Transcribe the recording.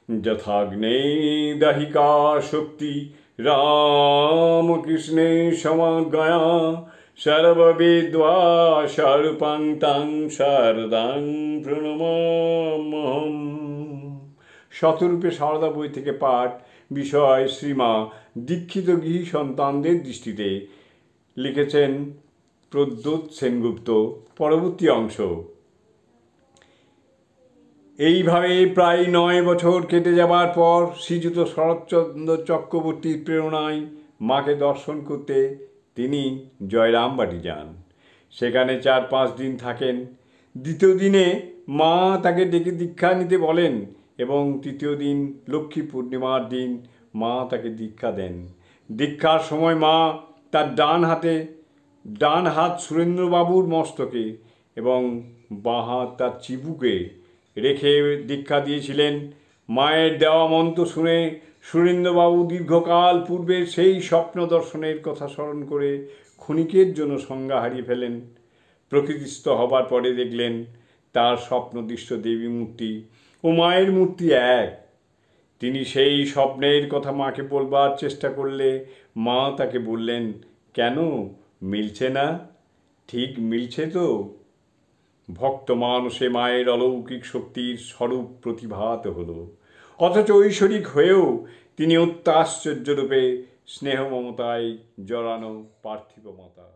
যথাগ্নে দাহিকা শক্তি রামকৃষ্ণে সমাজ্ঞয়া সর্ববিদ্বা স্বরূপাং তাং শারদাং প্রণমাম্যহম। শতরূপে সারদা বই থেকে পাঠ। বিষয় শ্রীমা দীক্ষিত গৃহী সন্তানদের দৃষ্টিতে। লিখেছেন প্রদ্যোৎ সেনগুপ্ত। পরবর্তী অংশ। এইভাবে প্রায় 9 বছর কেটে যাবার পর শ্রীযুত শরৎচন্দ্র চক্রবর্তীর প্রেরণায় মাকে দর্শন করতে তিনি জয়রামবাটি যান। সেখানে 4-5 দিন থাকেন। দ্বিতীয় দিনে মা তাকে ডেকে দীক্ষা নিতে বলেন এবং তৃতীয় দিন লক্ষ্মী পূর্ণিমার দিন মা তাকে দীক্ষা দেন। দীক্ষার সময় মা তার ডান হাত সুরেন্দ্রবাবুর মস্তকে এবং বাঁ হাত তার চিবুকে রেখে দীক্ষা দিয়েছিলেন। মায়ের দেওয়া মন্ত্র শুনে সুরেন্দ্রবাবু দীর্ঘকাল পূর্বে সেই স্বপ্ন দর্শনের কথা স্মরণ করে ক্ষণিকের জন্য সংজ্ঞা হারিয়ে ফেলেন। প্রকৃতিস্থ হবার পরে দেখলেন তার স্বপ্নদৃষ্ট দেবী মূর্তি ও মায়ের মূর্তি এক। তিনি সেই স্বপ্নের কথা মাকে বলবার চেষ্টা করলে মা তাকে বললেন, কেন মিলছে না? ঠিক মিলছে তো। ভক্ত মানুষে মায়ের অলৌকিক শক্তির স্বরূপ প্রতিভাত হল। অথচ ঐশ্বরিক হয়েও তিনি অত্যাশ্চর্যরূপে স্নেহ মমতায় জড়ানো পার্থিব মাতা।